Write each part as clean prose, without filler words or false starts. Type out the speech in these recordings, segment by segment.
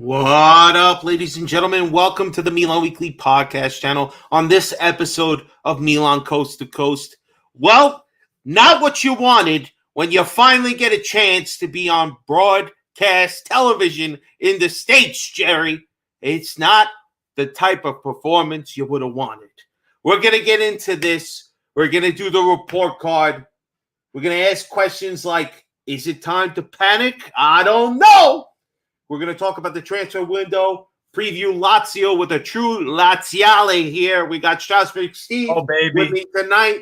What up, ladies and gentlemen? Welcome to the Milan Weekly Podcast channel. On this episode of Milan Coast to Coast, well, not what you wanted when you finally get a chance to be on broadcast television in the States, Jerry. It's not the type of performance you would have wanted. We're going to get into this. We're going to do the report card. We're going to ask questions like, is it time to panic? I don't know. We're going to talk about the transfer window, preview Lazio with a true Laziale here. We got Strasbourg Steve with me tonight.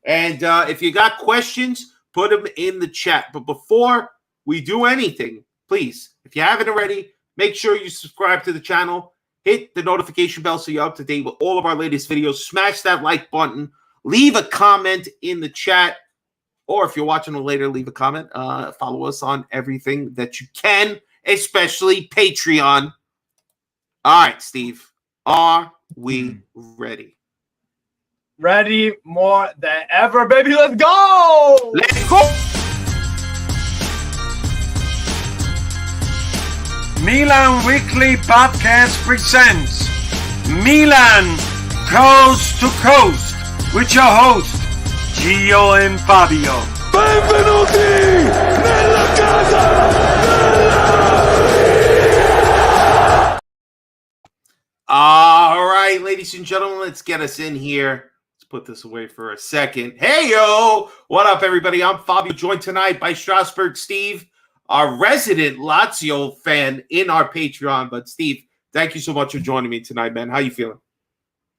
And if you got questions, put them in the chat. But before we do anything, please, if you haven't already, make sure you subscribe to the channel. Hit the notification bell so you're up to date with all of our latest videos. Smash that like button. Leave a comment in the chat. Or if you're watching it later, leave a comment. Follow us on everything that you can, especially Patreon. All right, Steve. Are we ready? Ready more than ever, baby. Let's go! Let's go! Milan Weekly Podcast presents Milan Coast to Coast with your hosts, Gio and Fabio. Benvenuti nella casa! All right, ladies and gentlemen, let's get us in here. Let's put this away for a second. Hey, yo! What up, everybody? I'm Fabio, joined tonight by Strasbourg Steve, our resident Lazio fan in our Patreon. But, Steve, thank you so much for joining me tonight, man. How you feeling?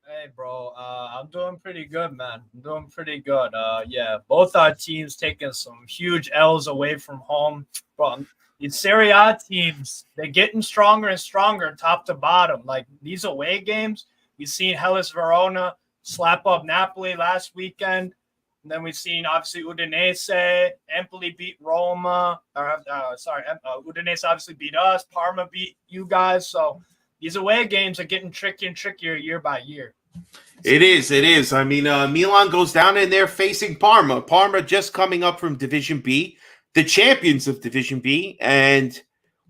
Hey, bro. I'm doing pretty good, man. I'm doing pretty good. Yeah, both our teams taking some huge L's away from home. Bro, these Serie A teams, they're getting stronger and stronger top to bottom. Like, these away games, we've seen Hellas Verona slap up Napoli last weekend. And then we've seen, obviously, Udinese. Empoli beat Roma. Udinese obviously beat us. Parma beat you guys. So these away games are getting trickier and trickier year by year. It is. I mean, Milan goes down and they're facing Parma. Parma just coming up from Division B, the champions of Division B. And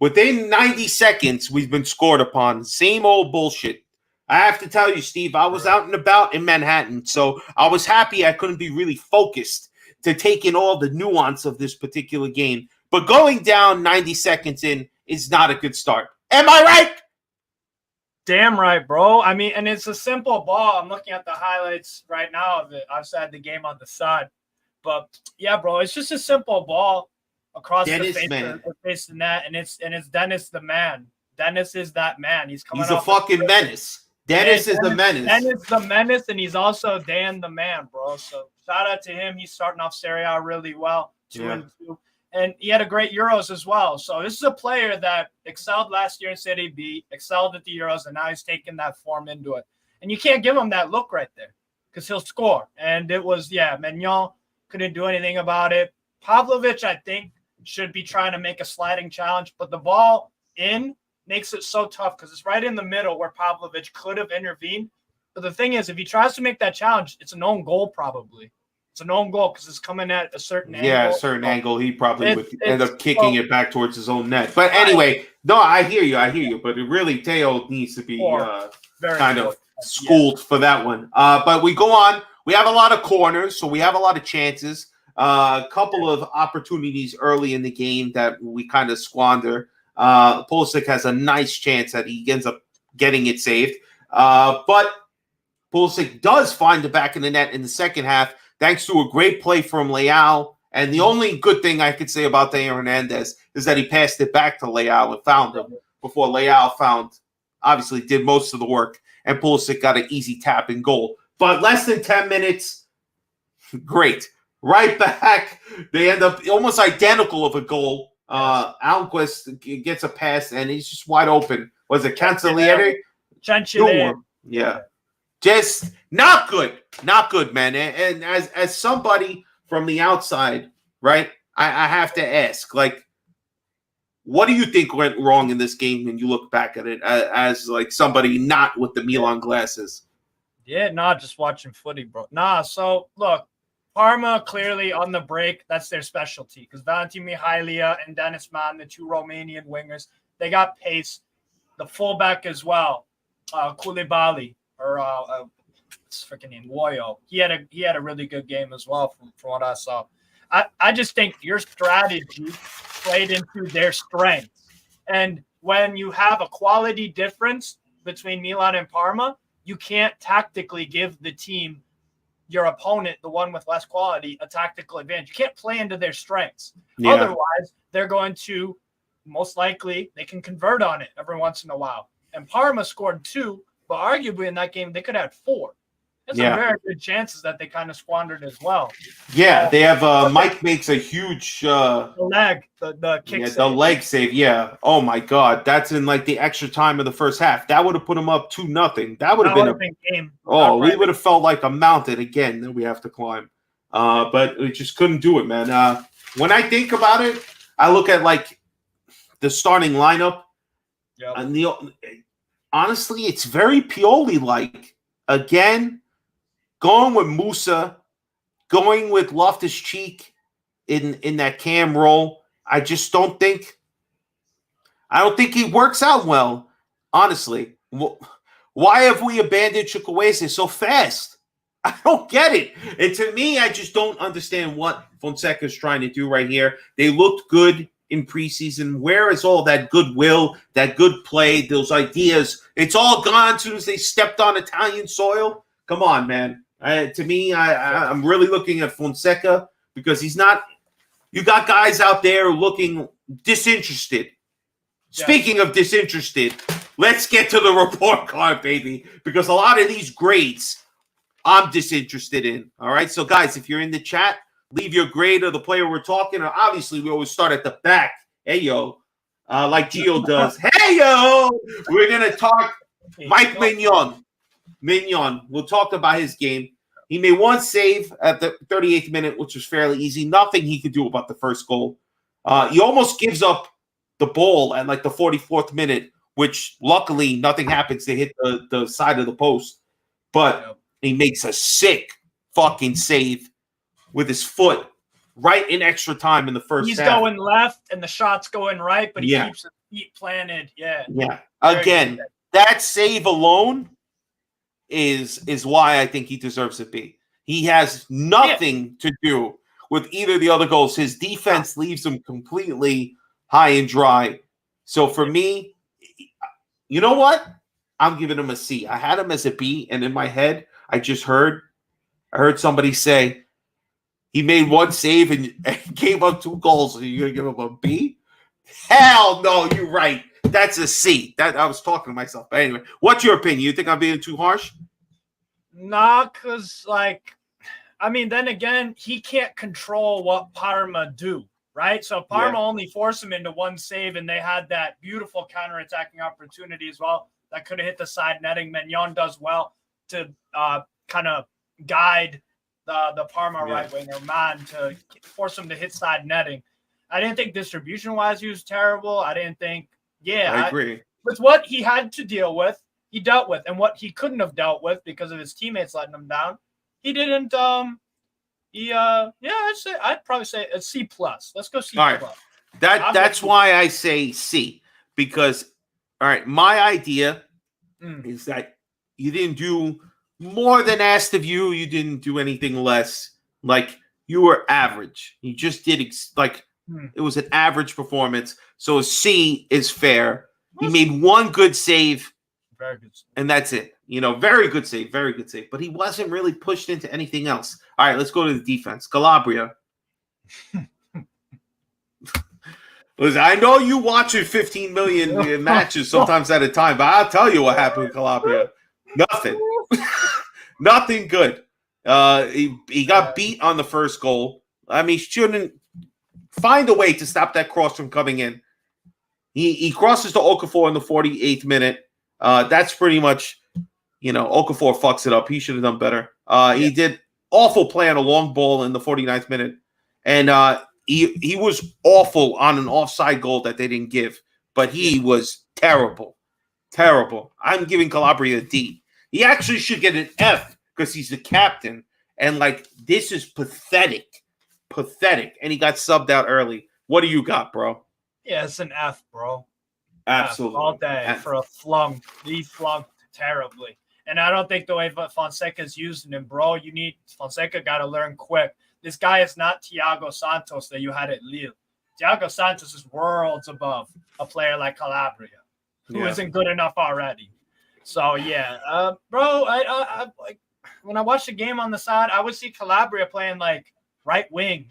within 90 seconds, we've been scored upon. Same old bullshit. I have to tell you, Steve, I was out and about in Manhattan, so I was happy I couldn't be really focused to take in all the nuance of this particular game. But going down 90 seconds in is not a good start. Am I right? Damn right, bro. I mean, and it's a simple ball. I'm looking at the highlights right now of it. I've had the game on the side. But, yeah, bro, it's just a simple ball across the face of the net, and it's Dennis the man. Dennis is that man. He's a fucking menace. Dennis is the menace. Dennis the menace, and he's also Dan the man, bro. So shout out to him. He's starting off Serie A really well, 2-2. And he had a great Euros as well. So this is a player that excelled last year in Serie B, excelled at the Euros, and now he's taking that form into it. And you can't give him that look right there because he'll score. And it was, Maignan couldn't do anything about it. Pavlovic, I think, should be trying to make a sliding challenge, but the ball in makes it so tough because it's right in the middle where Pavlovic could have intervened. But the thing is, if he tries to make that challenge, it's an own goal probably. It's an own goal because it's coming at a certain angle. Yeah, a certain angle. He probably would end up kicking it back towards his own net. But anyway, no, I hear you. But it really, Teo needs to be kind of schooled for that one. But we go on. We have a lot of corners, so we have a lot of chances. A couple of opportunities early in the game that we kind of squander. Pulisic has a nice chance that he ends up getting it saved. But Pulisic does find the back of the net in the second half, thanks to a great play from Leao. And the only good thing I could say about Theo Hernandez is that he passed it back to Leao and found him before Leao obviously did most of the work, and Pulisic got an easy tap and goal. But less than 10 minutes, great. Right back, they end up almost identical of a goal. Almquist gets a pass, and he's just wide open. Was it Cancelliere? Yeah. Just not good. Not good, man. And as somebody from the outside, right, I have to ask, like, what do you think went wrong in this game when you look back at it as like somebody not with the Milan glasses? Yeah, just watching footy, bro. So, look, Parma clearly on the break, that's their specialty because Valentin Mihailia and Dennis Mann, the two Romanian wingers, they got pace. the fullback as well, Koulibaly, or what's his freaking name, Woyo. He had a really good game as well from what I saw. I just think your strategy played into their strengths. And when you have a quality difference between Milan and Parma, you can't tactically give the team, your opponent, the one with less quality, a tactical advantage. You can't play into their strengths. Yeah. Otherwise, they're going to, most likely, they can convert on it every once in a while. And Parma scored 2, but arguably in that game, they could have had 4. There's some very good chances that they kind of squandered as well. Yeah, they have Mike makes a huge the kick save. The leg save. Yeah. Oh my God, that's in like the extra time of the first half. That would have put them up 2-0. That would have been a game. Oh, we would have felt like a mountain again that we have to climb. But we just couldn't do it, man. When I think about it, I look at like the starting lineup, and honestly, it's very Pioli-like. Again, going with Musa, going with Loftus-Cheek in that cam role, I just don't think he works out well, honestly. Why have we abandoned Chukwueze so fast? I don't get it. And to me, I just don't understand what Fonseca is trying to do right here. They looked good in preseason. Where is all that goodwill, that good play, those ideas? It's all gone as soon as they stepped on Italian soil. Come on, man. To me, I'm really looking at Fonseca because he's not – you got guys out there looking disinterested. Yeah. Speaking of disinterested, let's get to the report card, baby, because a lot of these grades I'm disinterested in, all right? So, guys, if you're in the chat, leave your grade of the player we're talking. Obviously, we always start at the back. Hey, yo, like Gio does. Hey, yo, we're going to talk Mike Mignon. We'll talk about his game. He made one save at the 38th minute, which was fairly easy. Nothing he could do about the first goal. He almost gives up the ball at like the 44th minute, which luckily nothing happens to hit the side of the post. But he makes a sick fucking save with his foot right in extra time in the first half. He's going left and the shot's going right, but he keeps his feet planted. Yeah. Again, that save alone is why I think he deserves a B. He has nothing to do with either of the other goals. His defense leaves him completely high and dry. So for me, you know what? I'm giving him a C. I had him as a B, and in my head, I heard somebody say he made one save and gave up 2 goals. So you're gonna give him a B? Hell no, you're right. That's a C. That I was talking to myself. But anyway, what's your opinion? You think I'm being too harsh? Nah, because then again, he can't control what Parma do, right? So Parma only forced him into one save, and they had that beautiful counterattacking opportunity as well that could have hit the side netting. Mignon does well to kind of guide the Parma right winger man to force him to hit side netting. I didn't think distribution-wise he was terrible. I didn't think. I agree. With what he had to deal with, he dealt with, and what he couldn't have dealt with because of his teammates letting him down, he didn't. I'd probably say a C plus. Let's go C plus. Right. That's why I say C, because my idea is that you didn't do more than asked of you. You didn't do anything less. Like, you were average. You just did it was an average performance. So a C is fair. He made one good save. Very good save. And that's it. Very good save. Very good save. But he wasn't really pushed into anything else. All right, let's go to the defense. Calabria. Listen, I know you watching 15 million matches sometimes at a time, but I'll tell you what happened with Calabria. Nothing. Nothing good. He got beat on the first goal. I mean, shouldn't find a way to stop that cross from coming in. He crosses to Okafor in the 48th minute. That's pretty much, Okafor fucks it up. He should have done better. He did awful play on a long ball in the 49th minute. And he was awful on an offside goal that they didn't give. But he was terrible. Terrible. I'm giving Calabria a D. He actually should get an F because he's the captain. And, this is pathetic. Pathetic. And he got subbed out early. What do you got, bro? Yeah, it's an F, bro. Absolutely. All day for a flunk. He flunked terribly. And I don't think the way Fonseca's using him, bro, Fonseca got to learn quick. This guy is not Thiago Santos that you had at Lille. Thiago Santos is worlds above a player like Calabria, who isn't good enough already. So, bro, I like when I watched the game on the side, I would see Calabria playing like right wing,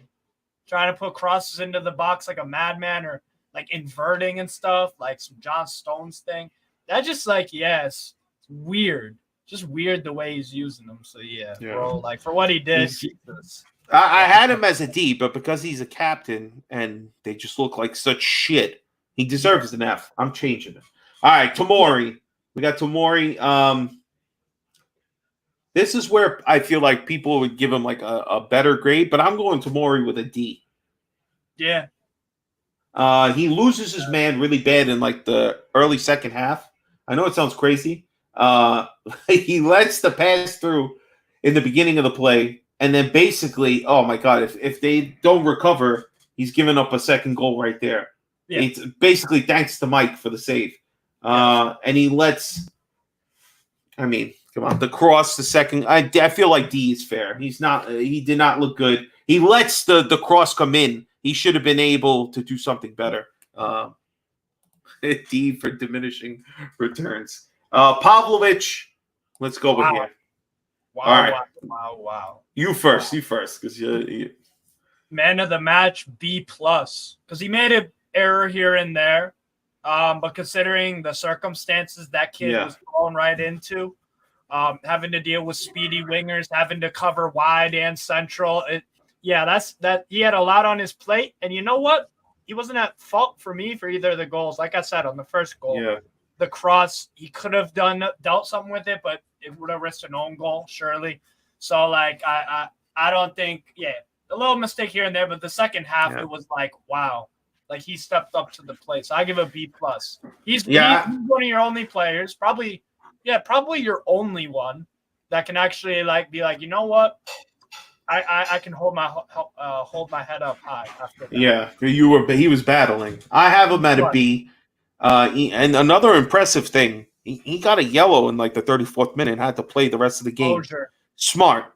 trying to put crosses into the box like a madman or like inverting and stuff, like some John Stones thing. That just like, it's weird. Just weird the way he's using them. So, bro, like for what he did, Jesus. I had him as a D, but because he's a captain and they just look like such shit, he deserves an F. I'm changing it. All right, Tomori. We got Tomori. This is where I feel like people would give him like a better grade, but I'm going Tomori with a D. Yeah. He loses his man really bad in like the early second half. I know it sounds crazy. He lets the pass through in the beginning of the play. And then basically, oh my God, if they don't recover, he's giving up a second goal right there. Yeah. It's basically thanks to Mike for the save. And he lets, come on, the cross, the second. I feel like D is fair. He did not look good. He lets the cross come in. He should have been able to do something better. D for diminishing returns. Pavlovic, let's go with here. Wow, all right. Wow. You first, because you man of the match, B+, because he made an error here and there. But considering the circumstances that kid was thrown right into, having to deal with speedy wingers, having to cover wide and central, he had a lot on his plate. And you know what? He wasn't at fault for me for either of the goals. Like I said, on the first goal, the cross, he could have dealt something with it, but it would have risked an own goal, surely. So, like, I don't think, a little mistake here and there, but the second half, it was like, wow. Like, he stepped up to the plate. So I give a B+. He's one of your only players, probably your only one that can actually, like, be like, you know what? I can hold my head up high after that. Yeah, he was battling. I have him at a B. And another impressive thing, he got a yellow in like the 34th minute, had to play the rest of the game. Smart.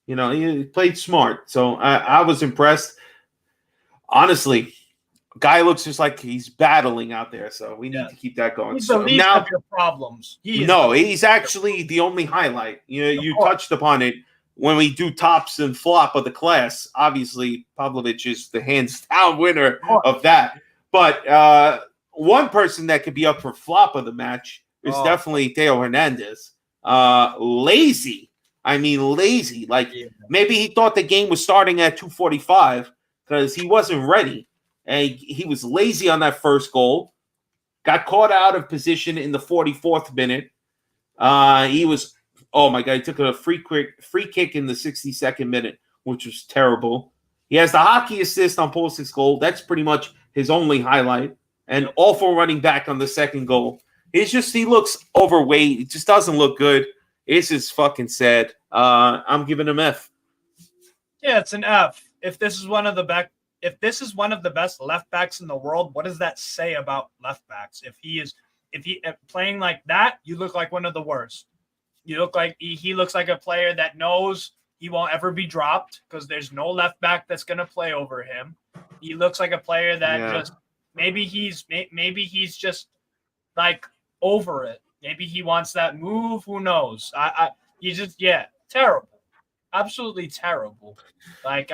He played smart. So I was impressed. Honestly, guy looks just like he's battling out there. So we need to keep that going. He's the least of your problems. He's actually the only highlight. You touched upon it. When we do tops and flop of the class, obviously Pavlovic is the hands down winner of that. But one person that could be up for flop of the match is definitely Theo Hernandez. Lazy. Like maybe he thought the game was starting at 2:45 because he wasn't ready. And he was lazy on that first goal. Got caught out of position in the 44th minute. He was, oh my God, he took a free kick in the 62nd minute, which was terrible. He has the hockey assist on Pulisic's goal. That's pretty much his only highlight. And awful running back on the second goal. He looks overweight. It just doesn't look good. It's just fucking sad. I'm giving him F. Yeah, it's an F. If this is one of the best left backs in the world, what does that say about left backs? If he playing like that, you look like one of the worst. You look like he looks like a player that knows he won't ever be dropped because there's no left back that's going to play over him. He looks like a player that just maybe he's just like over it. Maybe he wants that move. Who knows? Terrible, absolutely terrible. Like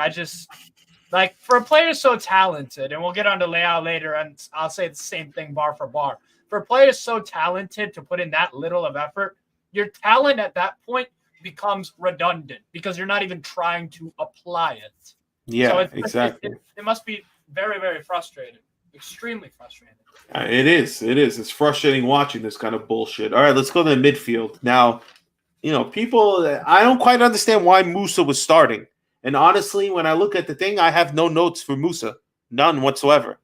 for a player so talented, and we'll get on to Leao later, and I'll say the same thing bar for bar. For a player so talented to put in that little of effort, your talent at that point becomes redundant because you're not even trying to apply it. Yeah, so exactly. It must be very, very frustrating. Extremely frustrating. It is. It's frustrating watching this kind of bullshit. All right, let's go to the midfield. Now, people, I don't quite understand why Musa was starting. And honestly, when I look at the thing, I have no notes for Musa. None whatsoever.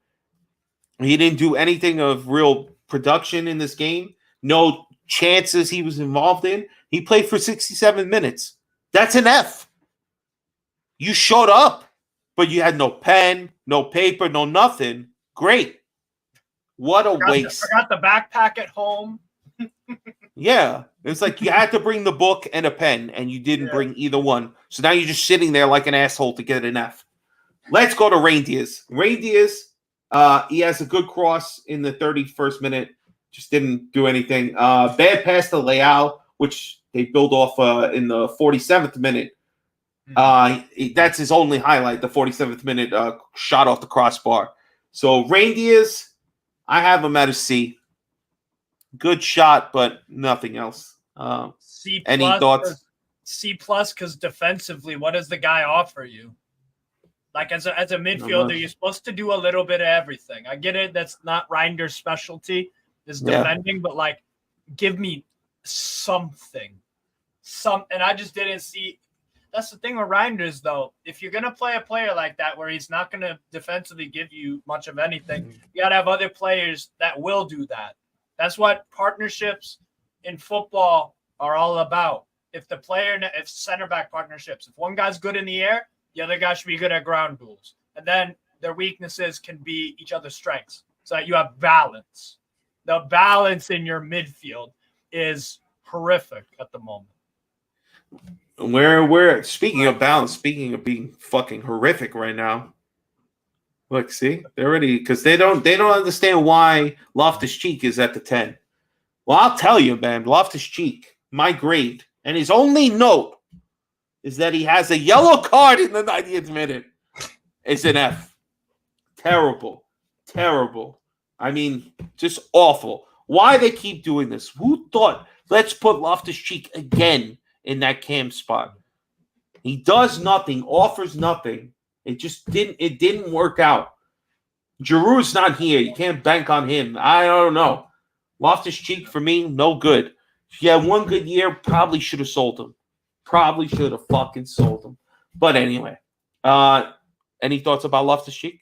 He didn't do anything of real production in this game. No chances he was involved in. He played for 67 minutes. That's an F. You showed up, but you had no pen, no paper, no nothing. Great. What a waste. Forgot the backpack at home. Yeah. It's like you had to bring the book and a pen, and you didn't bring either one. So now you're just sitting there like an asshole to get an F. Let's go to Reindeers. Reindeers, he has a good cross in the 31st minute. Just didn't do anything. Bad pass to Leao, which they build off in the 47th minute. That's his only highlight, the 47th minute shot off the crossbar. So Reindeers, I have him at a C. Good shot, but nothing else. C+, any thoughts? C plus, because defensively, what does the guy offer you? Like as a midfielder, you're supposed to do a little bit of everything. I get it. That's not Reinder's specialty, is defending, but like, give me something. And I just didn't see. That's the thing with Reinders, though. If you're gonna play a player like that, where he's not gonna defensively give you much of anything, you gotta have other players that will do that. That's what partnerships in football are all about. If center back partnerships, if one guy's good in the air, the other guy should be good at ground duels. And then their weaknesses can be each other's strengths so that you have balance. The balance in your midfield is horrific at the moment. We're speaking of balance, speaking of being fucking horrific right now. Look, see, they're already, because they don't understand why Loftus-Cheek is at the 10. Well, I'll tell you, man, Loftus-Cheek, my grade, and his only note is that he has a yellow card in the 90th minute. It's an F. Terrible. I mean, just awful. Why they keep doing this? Who thought, let's put Loftus-Cheek again in that cam spot? He does nothing, offers nothing. It didn't work out. Giroud's not here. You can't bank on him. I don't know. Loftus-Cheek, for me, no good. If he had one good year, probably should have sold him. Probably should have fucking sold him. But anyway, any thoughts about Loftus-Cheek?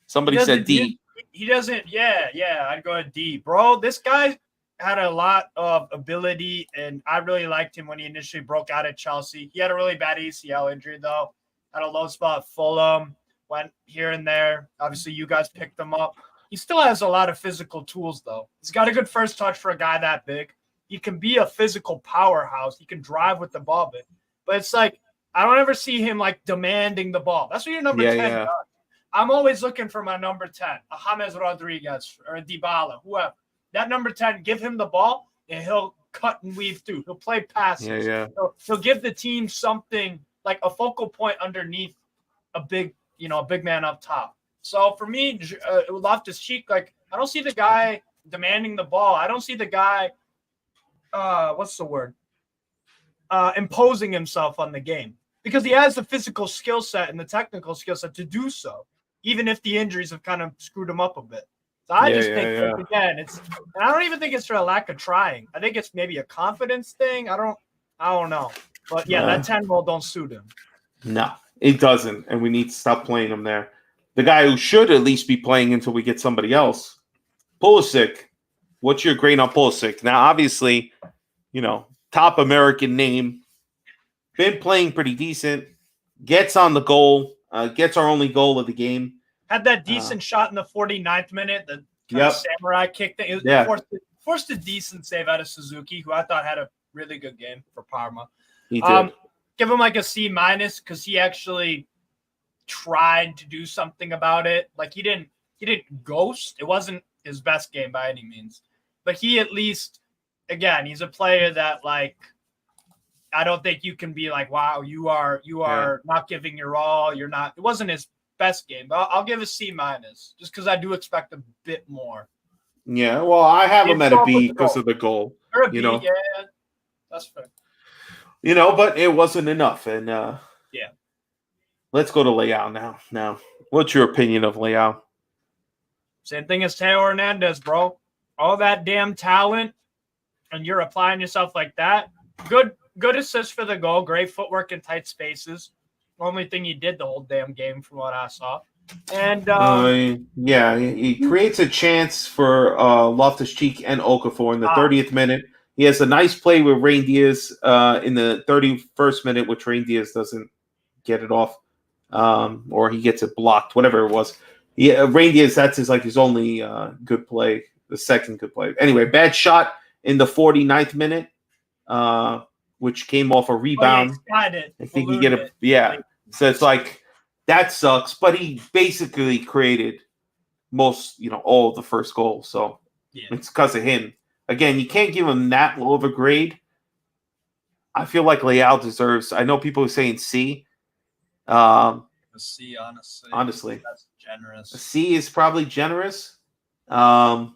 Somebody said D. He doesn't. Yeah. I'd go with D, bro. This guy had a lot of ability, and I really liked him when he initially broke out at Chelsea. He had a really bad ACL injury, though. Had a low spot at Fulham, went here and there. Obviously, you guys picked him up. He still has a lot of physical tools, though. He's got a good first touch for a guy that big. He can be a physical powerhouse. He can drive with the ball, but it's like I don't ever see him like demanding the ball. That's what your number 10 does. I'm always looking for my number 10, a James Rodriguez or a Dybala, whoever. That number 10, give him the ball, and he'll cut and weave through. He'll play passes. He'll give the team something like a focal point underneath a big man up top. So for me, Loftus-Cheek, like I don't see the guy demanding the ball. I don't see the guy, imposing himself on the game, because he has the physical skill set and the technical skill set to do so, even if the injuries have kind of screwed him up a bit. So I think again, and I don't even think it's for a lack of trying. I think it's maybe a confidence thing. I don't know. But yeah, that 10 role don't suit him. No, it doesn't, and we need to stop playing him there. The guy who should at least be playing until we get somebody else, Pulisic. What's your grade on Pulisic? Now, obviously, top American name, been playing pretty decent, gets on the goal, gets our only goal of the game. Had that decent shot in the 49th minute, the kind of samurai kick thing. It was forced a decent save out of Suzuki, who I thought had a really good game for Parma. He did. Give him like a C- because he actually tried to do something about it. Like he didn't ghost. It wasn't his best game by any means, but he at least, again, he's a player that like I don't think you can be like, wow, you are not giving your all. You're not. It wasn't his best game, but I'll give a C- just because I do expect a bit more. Yeah, well, I have him at a B because of the goal. Or a B, yeah, that's fair. But it wasn't enough, and let's go to Leao now. Now, what's your opinion of Leao? Same thing as Teo Hernandez, bro. All that damn talent, and you're applying yourself like that. Good assist for the goal. Great footwork in tight spaces. Only thing he did the whole damn game, from what I saw. And he creates a chance for Loftus-Cheek and Okafor in the 30th minute. He has a nice play with Reindeers in the 31st minute, which Reindeers doesn't get it off, or he gets it blocked, whatever it was. Yeah, Reindeers, that's his only good play, the second good play. Anyway, bad shot in the 49th minute, which came off a rebound. I think he So it's like that sucks, but he basically created most, all of the first goal. So it's because of him. Again, you can't give him that low of a grade. I feel like Leal deserves. I know people are saying C. A C, honestly, that's generous. A C is probably generous. I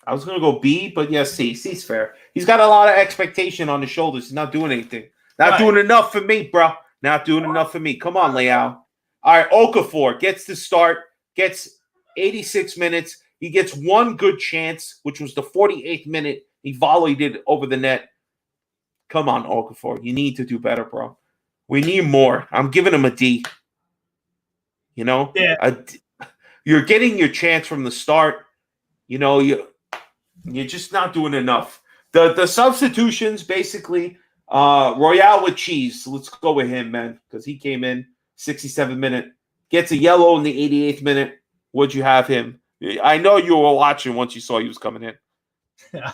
was gonna go B, but yeah, C. C's fair. He's got a lot of expectation on his shoulders. He's not doing anything. Not doing enough for me, bro. Not doing enough for me. Come on, Leal. All right, Okafor gets the start. Gets 86 minutes. He gets one good chance, which was the 48th minute. He volleyed it over the net. Come on, Okafor. You need to do better, bro. We need more. I'm giving him a D. Yeah. You're getting your chance from the start. You're just not doing enough. The substitutions, basically, Royale with cheese. Let's go with him, man, because he came in 67th minute. Gets a yellow in the 88th minute. Would you have him? I know you were watching once you saw he was coming in.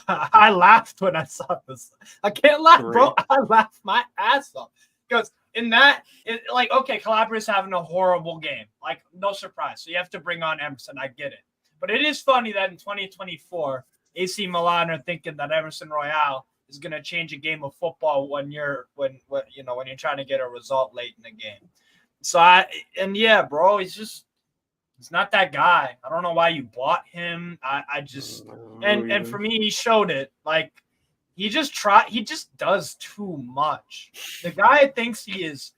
I laughed when I saw this. I can't laugh, bro. I laughed my ass off because okay, Calabria's having a horrible game. Like, no surprise. So you have to bring on Emerson. I get it, but it is funny that in 2024, AC Milan are thinking that Emerson Royale is going to change a game of football when you're trying to get a result late in the game. So bro, he's not that guy. I don't know why you bought him. And for me, he showed it. Like, he just does too much. The guy thinks he is.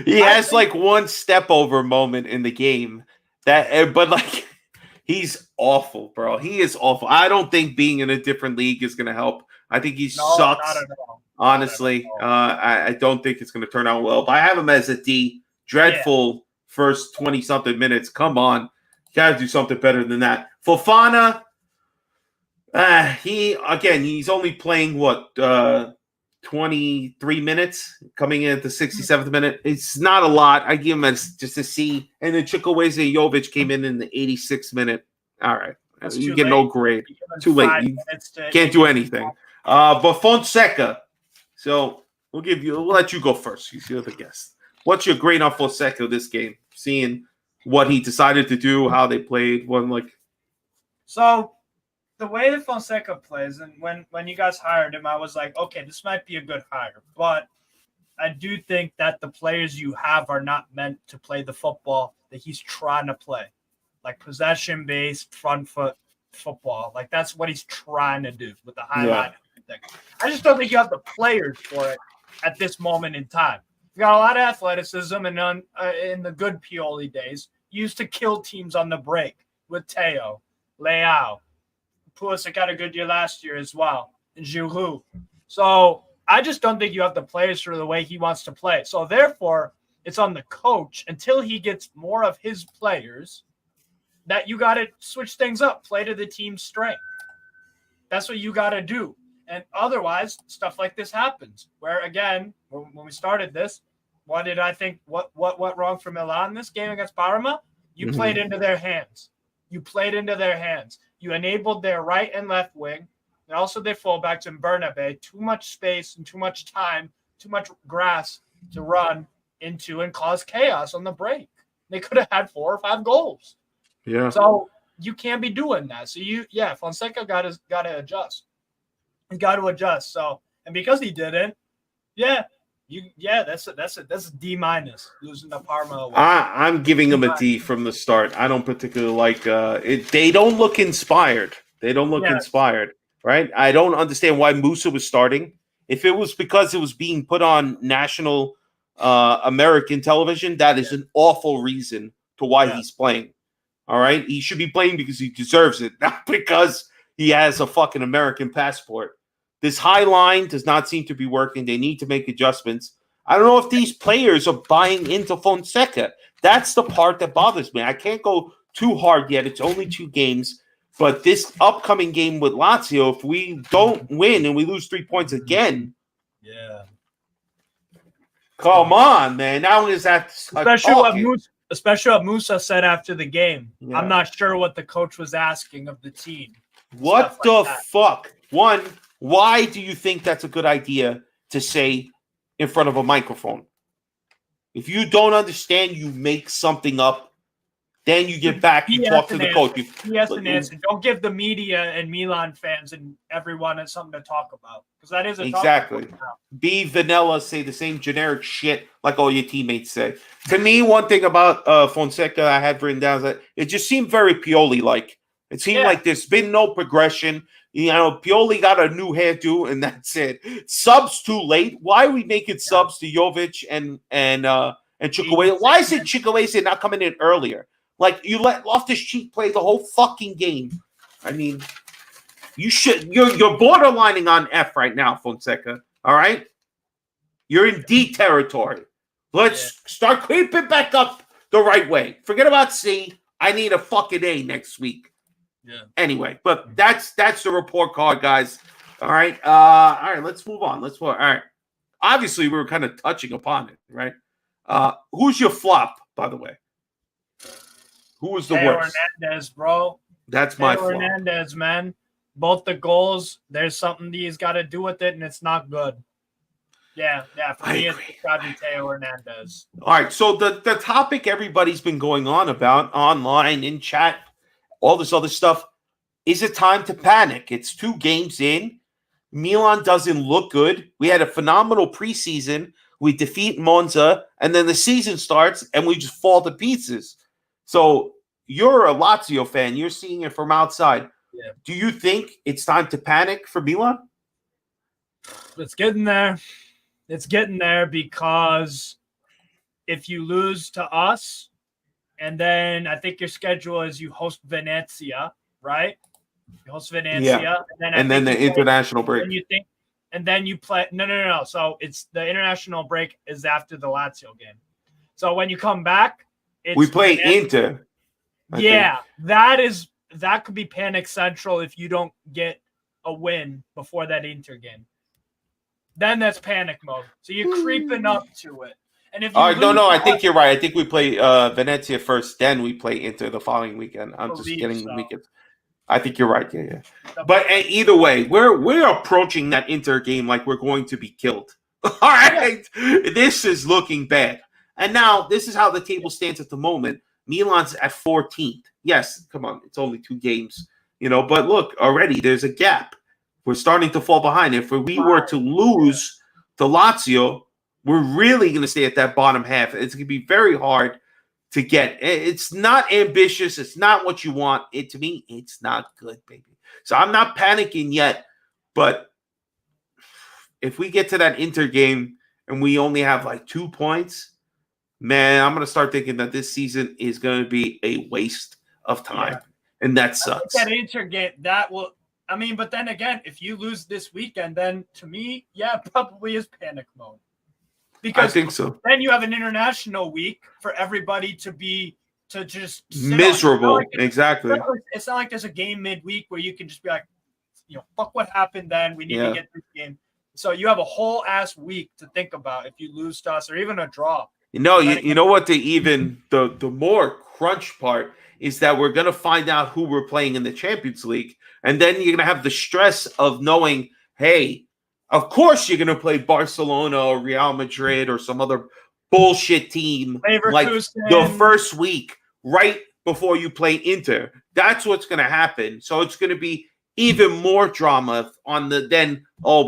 He has one step over moment in the game but he's awful, bro. He is awful. I don't think being in a different league is going to help. I think he sucks. Not at all. Honestly, I don't think it's going to turn out well. But I have him as a D. Dreadful first 20-something minutes. Come on. You got to do something better than that. Fofana, he's only playing, 23 minutes coming in at the 67th minute. It's not a lot. I give him as just a C. And then Chukwueze Jovic came in the 86th minute. All right. You get no grade. Too late. You can't do anything. But Fonseca. So we'll let you go first. You're the guest. What's your grade on Fonseca this game? Seeing what he decided to do, how they played, So the way that Fonseca plays, and when you guys hired him, I was like, okay, this might be a good hire. But I do think that the players you have are not meant to play the football that he's trying to play. Like possession-based, front foot football. Like, that's what he's trying to do with the highlight. Yeah. I just don't think you have the players for it at this moment in time. You got a lot of athleticism, and in the good Pioli days, used to kill teams on the break with Teo, Leao. Pulisic had a good year last year as well, and Giroud. So I just don't think you have the players for the way he wants to play. So therefore, it's on the coach until he gets more of his players that you got to switch things up, play to the team's strength. That's what you got to do. And otherwise, stuff like this happens. Where, again, when we started this, what did I think? What went wrong for Milan this game against Parma? You played into their hands. You enabled their right and left wing, and also their fullbacks in Bernabe. Too much space and too much time, too much grass to run into and cause chaos on the break. They could have had 4 or 5 goals. Yeah. So you can't be doing that. So Fonseca got to adjust. He's got to adjust. So, and because he didn't, that's a D minus losing to Parma. I'm giving him a D from the start. I don't particularly like it. They don't look inspired. Inspired, right? I don't understand why Musa was starting. If it was because it was being put on national American television, that is an awful reason to why he's playing. All right, he should be playing because he deserves it, not because he has a fucking American passport. This high line does not seem to be working. They need to make adjustments. I don't know if these players are buying into Fonseca. That's the part that bothers me. I can't go too hard yet. It's only 2 games. But this upcoming game with Lazio, if we don't win and we lose 3 points again, come on, man. Now is that especially especially what Musa said after the game. Yeah. I'm not sure what the coach was asking of the team. What the fuck? One, why do you think that's a good idea to say in front of a microphone? If you don't understand, you make something up. Then you get back, you talk to the coach. He has an answer. Don't give the media and Milan fans and everyone something to talk about. Because that is a exactly. Be vanilla, say the same generic shit like all your teammates say. To me, one thing about Fonseca I had written down is that it just seemed very Pioli-like. It seemed like there's been no progression. You know, Pioli got a new hairdo, and that's it. Subs too late. Why are we making subs to Jovic and Chukwueze? Why is it Chukwueze not coming in earlier? Like, you let Loftus-Cheek play the whole fucking game. I mean, you should. You're borderlining on F right now, Fonseca. All right, you're in D territory. Let's start creeping back up the right way. Forget about C. I need a fucking A next week. Yeah. Anyway, but that's the report card, guys. All right. All right. Let's move on. All right. Obviously, we were kind of touching upon it, right? Who's your flop, by the way? Who was the worst? Hernandez, bro. That's my flop. Hernandez, man. Both the goals, there's something he's got to do with it, and it's not good. Yeah. For me, it's got to be Theo Hernandez. All right. So the topic everybody's been going on about online, in chat, all this other stuff, is it time to panic? It's 2 games in. Milan doesn't look good. We had a phenomenal preseason. We defeat Monza, and then the season starts, and we just fall to pieces. So you're a Lazio fan. You're seeing it from outside. Yeah. Do you think it's time to panic for Milan? It's getting there. It's getting there because if you lose to us, and then I think your schedule is you host Venezia, right? You host Venezia, and then the international break. And then you play. No. So it's the international break is after the Lazio game. So when you come back, we play Inter. I think. That could be panic central if you don't get a win before that Inter game. Then that's panic mode. So you're creeping up to it. And if you I think you're right. I think we play Venezia first, then we play Inter the following weekend. I'm just getting the weekend. I think you're right. Yeah. But either way, we're approaching that Inter game like we're going to be killed. All right, this is looking bad. And now this is how the table stands at the moment. Milan's at 14th. Yes, come on, it's only 2 games, But look, already there's a gap. We're starting to fall behind. If we were to lose to Lazio, we're really going to stay at that bottom half. It's going to be very hard to get. It's not ambitious. It's not what you want. To me, it's not good, baby. So I'm not panicking yet. But if we get to that Inter game and we only have like 2 points, man, I'm going to start thinking that this season is going to be a waste of time. Yeah. And that sucks. That Inter game, that will – but then again, if you lose this weekend, then to me, probably is panic mode. Because I think so. Then you have an international week for everybody to just miserable. Exactly. It's not like there's a game midweek where you can just be like, fuck what happened then. We need to get this game. So you have a whole ass week to think about if you lose to us or even a draw. You know what? The more crunch part is that we're gonna find out who we're playing in the Champions League, and then you're gonna have the stress of knowing, hey, of course you're gonna play Barcelona or Real Madrid or some other bullshit team like the first week right before you play Inter. That's what's gonna happen. So it's gonna be even more drama on we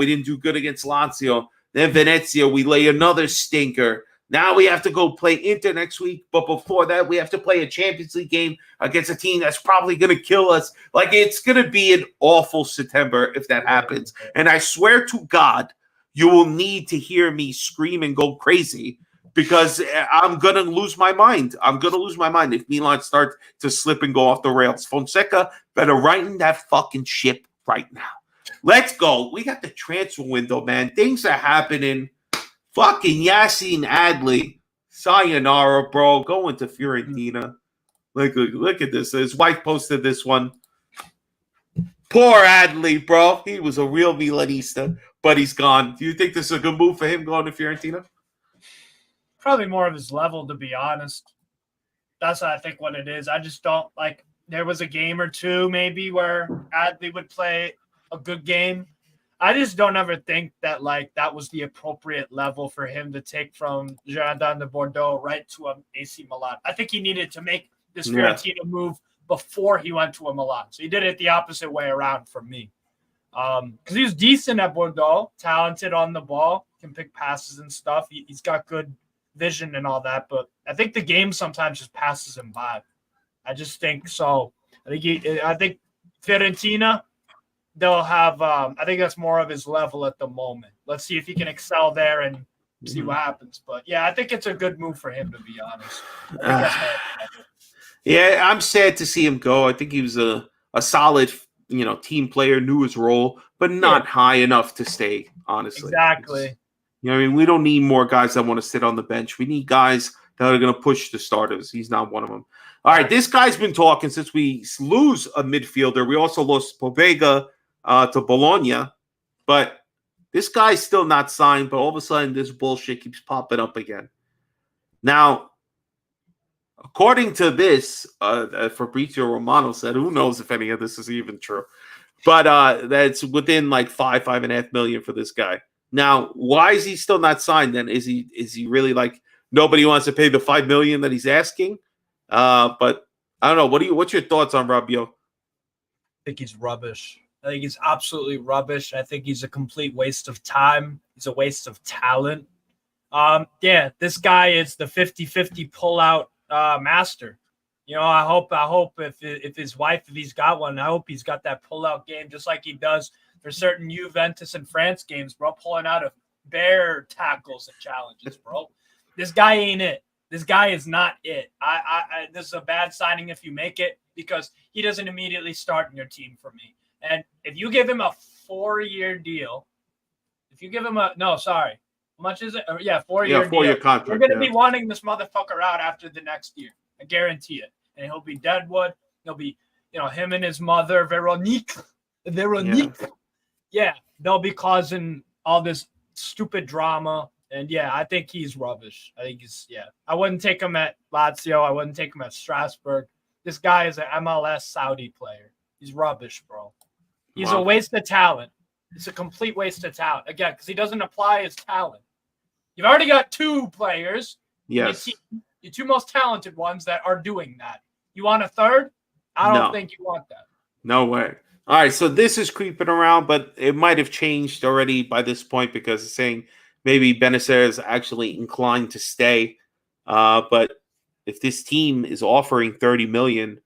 didn't do good against Lazio. Then Venezia, we lay another stinker. Now we have to go play Inter next week, but before that, we have to play a Champions League game against a team that's probably going to kill us. Like, it's going to be an awful September if that happens. And I swear to God, you will need to hear me scream and go crazy because I'm going to lose my mind. I'm going to lose my mind if Milan starts to slip and go off the rails. Fonseca better right in that fucking ship right now. Let's go. We got the transfer window, man. Things are happening. Fucking Yacine Adli. Sayonara, bro. Going to Fiorentina. Look at this. His wife posted this one. Poor Adli, bro. He was a real Milanista, but he's gone. Do you think this is a good move for him going to Fiorentina? Probably more of his level, to be honest. That's I think what it is. I just don't like. There was a game or two maybe where Adley would play a good game. I just don't ever think that like that was the appropriate level for him to take from Girondin de Bordeaux right to AC Milan. I think he needed to make this Fiorentina move before he went to a Milan. So he did it the opposite way around for me. Because he was decent at Bordeaux, talented on the ball, can pick passes and stuff. He's got good vision and all that, but I think the game sometimes just passes him by. I just think so. I think Fiorentina, they'll have. I think that's more of his level at the moment. Let's see if he can excel there and see what happens. But yeah, I think it's a good move for him, to be honest. Yeah, I'm sad to see him go. I think he was a solid, team player, knew his role, but not high enough to stay. Honestly, exactly. We don't need more guys that want to sit on the bench. We need guys that are going to push the starters. He's not one of them. All right, this guy's been talking since we lose a midfielder. We also lost Pobega to Bologna, but this guy's still not signed. But all of a sudden, this bullshit keeps popping up again. Now, according to this, Fabrizio Romano said, who knows if any of this is even true, but that's within like 5.5 million for this guy. Now, why is he still not signed then? Is he really like nobody wants to pay the 5 million that he's asking? But I don't know. What's your thoughts on Rabiot? I think he's rubbish. I think he's absolutely rubbish. I think he's a complete waste of time. He's a waste of talent. This guy is the 50-50 pullout master. I hope if his wife, if he's got one, I hope he's got that pullout game just like he does for certain Juventus and France games, bro, pulling out of bear tackles and challenges, bro. This guy ain't it. This guy is not it. This is a bad signing if you make it because he doesn't immediately start in your team for me. And if you give him a 4-year deal, how much is it? 4-year deal. Contract. You're going to be wanting this motherfucker out after the next year. I guarantee it. And he'll be deadwood. He'll be, him and his mother, Veronique. Yeah, they'll be causing all this stupid drama. And I think he's rubbish. I wouldn't take him at Lazio. I wouldn't take him at Strasbourg. This guy is an MLS Saudi player. He's rubbish, bro. He's a waste of talent. It's a complete waste of talent. Again, because he doesn't apply his talent. You've already got 2 players. Yes. The 2 most talented ones that are doing that. You want a third? I don't think you want that. No way. All right, so this is creeping around, but it might have changed already by this point because it's saying maybe Benacer is actually inclined to stay. But if this team is offering 30 million,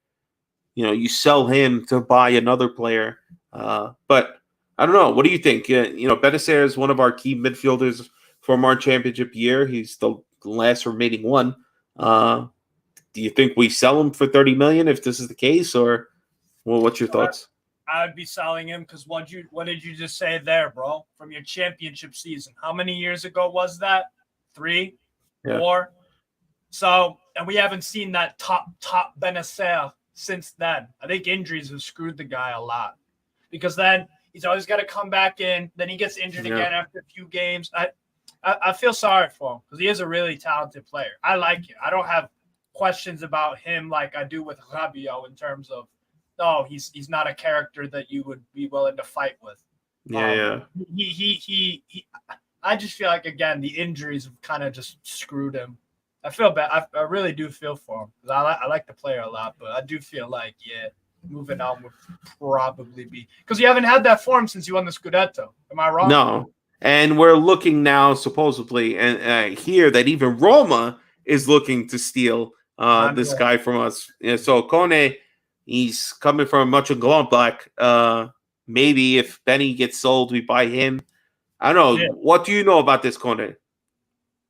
you sell him to buy another player. But I don't know. What do you think? Benacer is one of our key midfielders from our championship year. He's the last remaining one. Do you think we sell him for 30 million if this is the case, or what's your thoughts? I'd be selling him because what did you just say there, bro? From your championship season. How many years ago was that? 3? 4? So, and we haven't seen that top Benacer since then. I think injuries have screwed the guy a lot because then he's always got to come back in. Then he gets injured again after a few games. I feel sorry for him because he is a really talented player. I like him. I don't have questions about him like I do with Rabiot in terms of, he's not a character that you would be willing to fight with. He I just feel like, again, the injuries have kind of just screwed him. I feel bad. I really do feel for him because I like the player a lot, but I do feel like, moving on would probably be because you haven't had that form since you won the Scudetto. Am I wrong? No. And we're looking now, supposedly, and here that even Roma is looking to steal this guy from us. So Kone, he's coming from Mönchengladbach. Maybe if Benny gets sold, we buy him. I don't know. What do you know about this Kone?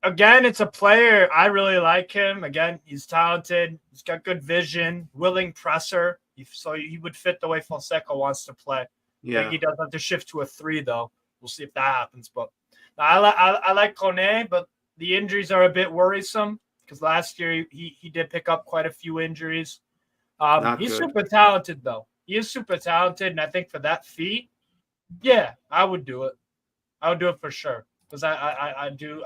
Again, it's a player. I really like him. Again, he's talented. He's got good vision, willing presser. So he would fit the way Fonseca wants to play. I think he does have to shift to a 3, though. We'll see if that happens. But I like Kone, but the injuries are a bit worrisome because last year he did pick up quite a few injuries. He's super talented, though. He is super talented, and I think for that fee, I would do it. I would do it for sure because I do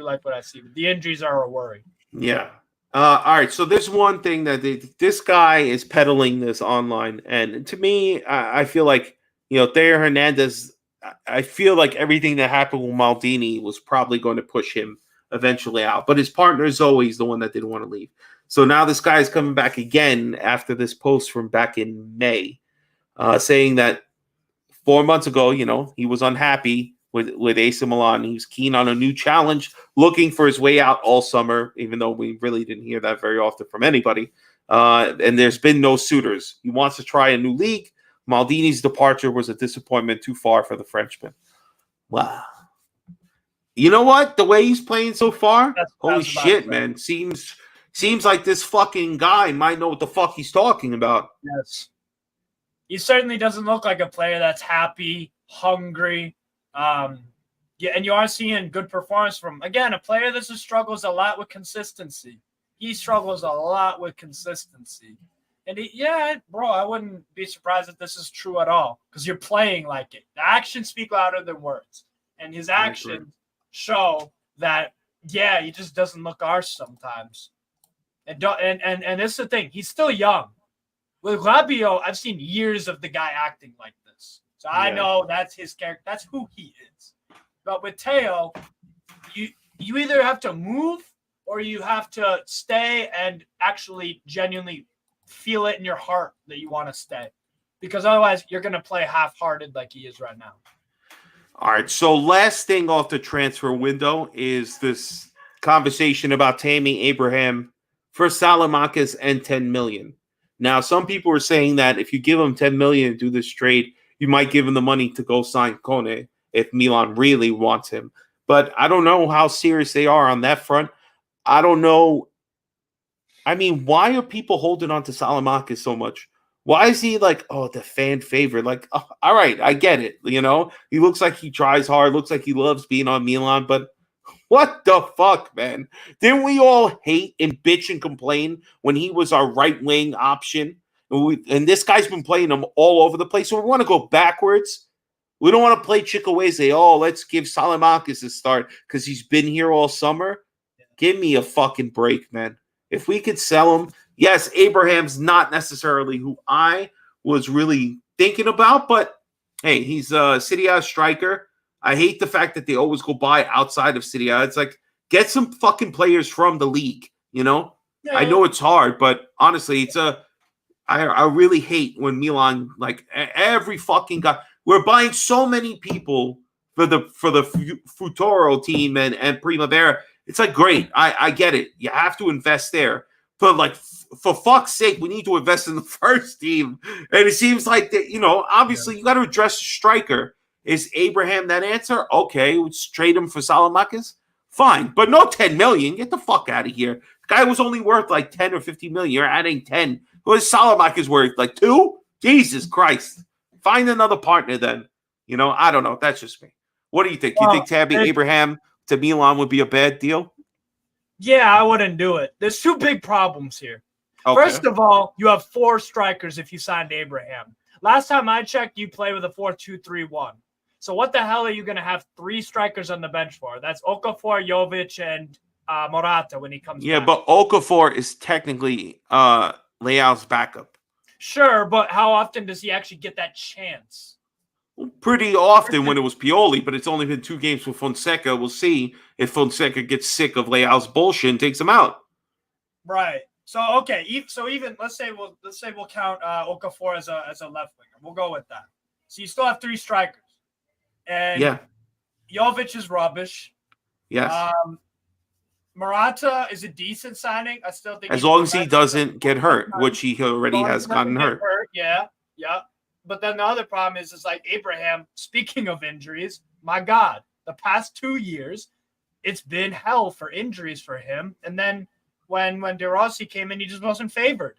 like what I see. But the injuries are a worry. Yeah. All right, so there's one thing that this guy is peddling this online, and to me, I feel like Theo Hernandez. I feel like everything that happened with Maldini was probably going to push him eventually out, but his partner is always the one that didn't want to leave. So now this guy is coming back again after this post from back in May, saying that 4 months ago, he was unhappy with AC Milan. He was keen on a new challenge, looking for his way out all summer, even though we really didn't hear that very often from anybody. And there's been no suitors. He wants to try a new league. Maldini's departure was a disappointment too far for the Frenchman. Wow. You know what? The way he's playing so far, holy shit, man. Seems like this fucking guy might know what the fuck he's talking about. Yes. He certainly doesn't look like a player that's happy, hungry. And you are seeing good performance from, again, a player that struggles a lot with consistency. He struggles a lot with consistency. And I wouldn't be surprised if this is true at all, because you're playing like it. The actions speak louder than words. And his actions show that, he just doesn't look arse sometimes. And this is the thing. He's still young. With Rabiot, I've seen years of the guy acting like this. So I know that's his character. That's who he is. But with Theo, you either have to move or you have to stay and actually genuinely feel it in your heart that you want to stay. Because otherwise, you're going to play half-hearted like he is right now. All right, so last thing off the transfer window is this conversation about Tammy Abraham for Salamanca's and $10 million. Now, some people are saying that if you give him $10 million to do this trade, you might give him the money to go sign Kone if Milan really wants him. But I don't know how serious they are on that front. I don't know. I mean, why are people holding on to Salamanca so much? Why is he like, the fan favorite? Like, all right, I get it. He looks like he tries hard, looks like he loves being on Milan, but what the fuck, man? Didn't we all hate and bitch and complain when he was our right wing option? And this guy's been playing him all over the place. So we want to go backwards. We don't want to play Chikwueze. Let's give Salamanca a start because he's been here all summer. Give me a fucking break, man. If we could sell him, yes, Abraham's not necessarily who I was really thinking about, but hey, he's a Serie A striker. I hate the fact that they always go buy outside of Serie A. It's like, get some fucking players from the league, Yeah. I know it's hard, but honestly, I really hate when Milan, like every fucking guy, we're buying so many people for the Futuro team and Primavera. It's like, great. I get it. You have to invest there. But like, for fuck's sake, we need to invest in the first team. And it seems like that, obviously you got to address the striker. Is Abraham that answer? Okay, let's trade him for Salamanca's. Fine, but no 10 million. Get the fuck out of here. The guy was only worth like 10 or 50 million. You're adding 10. What is Salamanca's worth? Like 2? Jesus Christ. Find another partner then. I don't know. That's just me. What do you think? You think Tammy Abraham to Milan would be a bad deal? Yeah, I wouldn't do it. There's 2 big problems here. Okay. First of all, you have 4 strikers if you signed Abraham. Last time I checked, you play with a 4-2-3-1. So what the hell are you going to have 3 strikers on the bench for? That's Okafor, Jovic, and Morata when he comes back. Yeah, but Okafor is technically Leao's backup. Sure, but how often does he actually get that chance? Pretty often when it was Pioli, but it's only been 2 games with Fonseca. We'll see if Fonseca gets sick of Leao's bullshit and takes him out. Right. So okay. So even let's say we'll count Okafor as a left winger. We'll go with that. So you still have 3 strikers, and Jovic is rubbish. Yes. Morata is a decent signing. I still think as long as he doesn't get hurt, which he already has gotten hurt. Yeah. But then the other problem is like Abraham, speaking of injuries, my God, the past 2 years, it's been hell for injuries for him. And then when De Rossi came in, he just wasn't favored.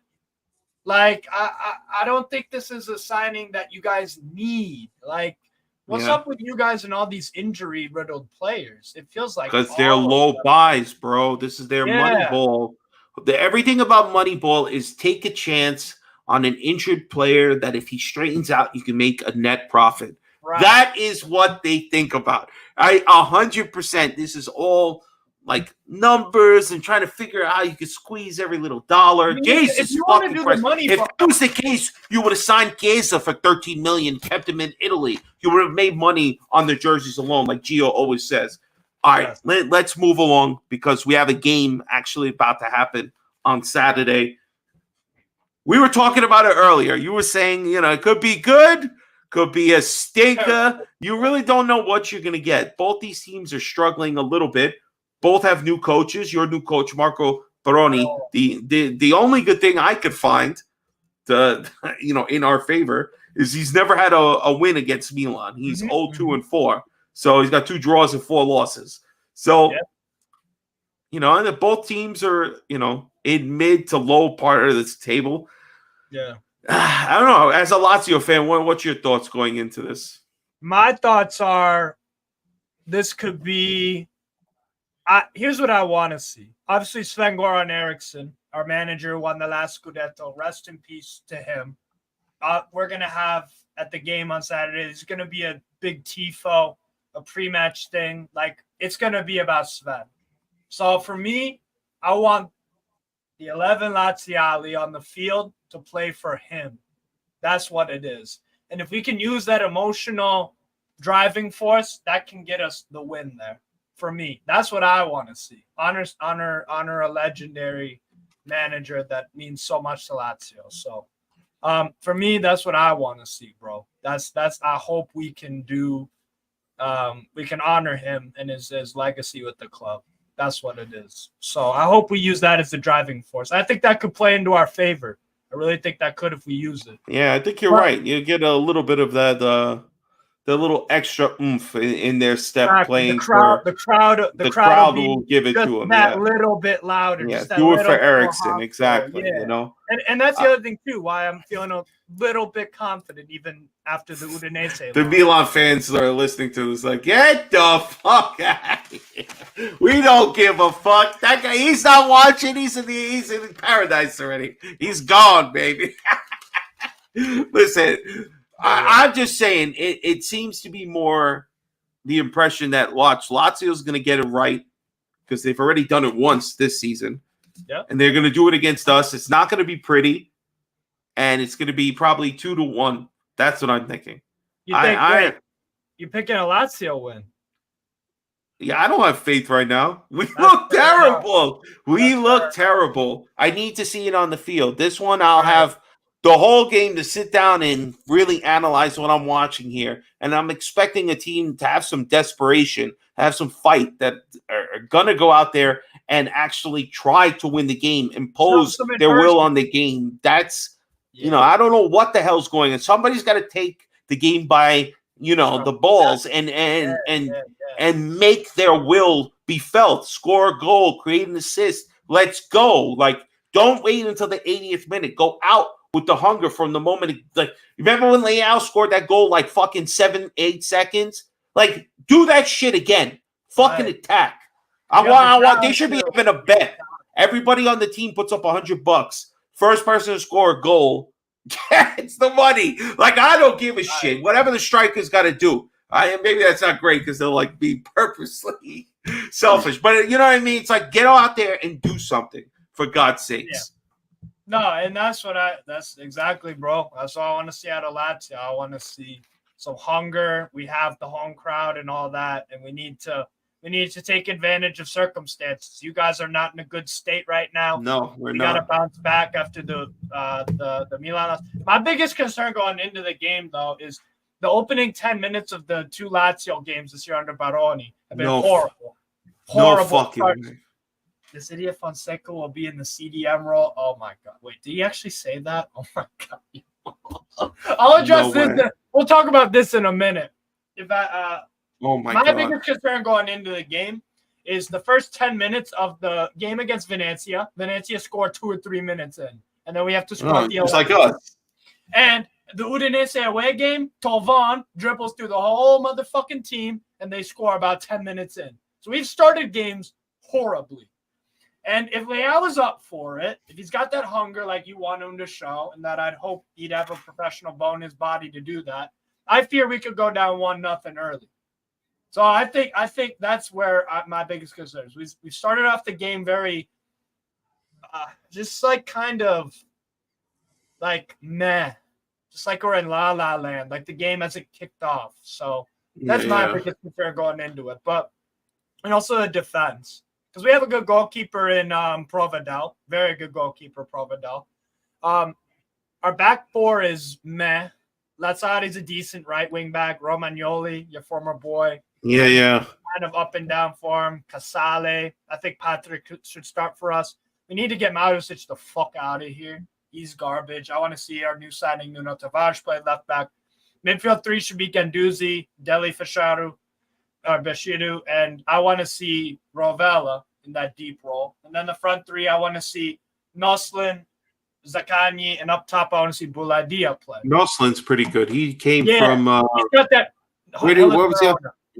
Like, I don't think this is a signing that you guys need. Like, what's up with you guys and all these injury-riddled players? It feels like because they're low buys, bro. This is their money ball. Everything about Moneyball is take a chance on an injured player that if he straightens out, you can make a net profit. Right. That is what they think about. 100%. This is all like numbers and trying to figure out how you could squeeze every little dollar. Jesus fucking Christ. If that was the case, you would have signed Chiesa for $13 million, kept him in Italy. You would have made money on the jerseys alone, like Gio always says. All right, let's move along because we have a game actually about to happen on Saturday. We were talking about it earlier. You were saying, it could be good, could be a stinker. You really don't know what you're going to get. Both these teams are struggling a little bit. Both have new coaches. Your new coach, Marco Baroni. The only good thing I could find, in our favor, is he's never had a win against Milan. He's 0-2-4. So he's got 2 draws and 4 losses. So, and both teams are, in mid to low part of this table. Yeah. I don't know. As a Lazio fan, what's your thoughts going into this? My thoughts are this could be here's what I want to see. Obviously, Sven-Goran Eriksson, our manager, won the last Scudetto. Rest in peace to him. We're going to have at the game on Saturday, there's going to be a big tifo, a pre-match thing. Like, it's going to be about Sven. So for me, I want the 11 Laziali on the field to play for him. That's what it is. And if we can use that emotional driving force, that can get us the win there. For me, that's what I want to see. Honor a legendary manager that means so much to Lazio. So for me, that's what I want to see, bro. That's I hope we can do. We can honor him and his legacy with the club. That's what it is. So I hope we use that as the driving force. I think that could play into our favor. I really think that could if we use it. Yeah, I think you're right. You get a little bit of that, the little extra oomph in their step playing. The crowd will give it to them. That little bit louder. Yeah, just that do it for Eriksson, exactly. Yeah. And that's the other thing too. Why I'm feeling a little bit confident even after the Udinese. The Milan fans are listening to this like, get the fuck out of here. We don't give a fuck. That guy, he's not watching. He's in paradise already. He's gone, baby. Listen, I'm just saying it seems to be more the impression that Lazio's going to get it right because they've already done it once this season. Yeah. And they're going to do it against us. It's not going to be pretty. And it's going to be probably 2-1. That's what I'm thinking. You're picking a Lazio win. Yeah, I don't have faith right now. We look terrible. We look terrible. I need to see it on the field. This one, I'll have the whole game to sit down and really analyze what I'm watching here. And I'm expecting a team to have some desperation, have some fight that are going to go out there and actually try to win the game, impose their will on the game. That's, I don't know what the hell's going on. Somebody's got to take the game by, the balls and make their will be felt. Score a goal, create an assist. Let's go. Like, don't wait until the 80th minute. Go out with the hunger from the moment. Like, remember when Leao scored that goal like fucking 7-8 seconds? Like, do that shit again. Fucking attack. I want. They should be having a bet. Everybody on the team puts up $100. First person to score a goal gets the money. Like, I don't give a shit. Whatever the striker's got to do. Maybe that's not great because they'll like be purposely selfish. But you know what I mean? It's like, get out there and do something for God's sakes. Yeah. No, and that's exactly, bro. That's all I want to see out of Lazio. I want to see some hunger. We have the home crowd and all that, and we need to take advantage of circumstances. You guys are not in a good state right now. No, we got to bounce back after the Milan. My biggest concern going into the game, though, is the opening 10 minutes of the 2 Lazio games this year under Baroni have been horrible. Horrible. No fucking. This idiot Fonseca will be in the CDM role. Oh, my God. Wait, did he actually say that? Oh, my God. I'll address this. We'll talk about this in a minute. My biggest concern going into the game is the first 10 minutes of the game against Venezia. Venezia scored 2 or 3 minutes in, and then we have to score the 11. Just like us. And the Udinese away game, Tolvan dribbles through the whole motherfucking team, and they score about 10 minutes in. So we've started games horribly. And if Leao is up for it, if he's got that hunger like you want him to show, and that I'd hope he'd have a professional bone in his body to do that, I fear we could go down 1-0 early. So I think that's where my biggest concern is. We started off the game very just like kind of like meh, just like we're in La La Land. Like the game hasn't kicked off. So that's my biggest concern going into it. And also the defense, because we have a good goalkeeper in Provedel, very good goalkeeper Provedel. Our back four is meh. Lazzari's a decent right wing back. Romagnoli, your former boy. Yeah. Kind of up and down form. Casale. I think Patrick should start for us. We need to get Marusic the fuck out of here. He's garbage. I want to see our new signing, Nuno Tavares, play left back. Midfield 3 should be Guendouzi, Deli Bashiru, and I want to see Rovella in that deep role. And then the front 3, I want to see Noslin, Zaccagni, and up top, I want to see Bouladia play. Noslin's pretty good. He came from. He's got that. What was he?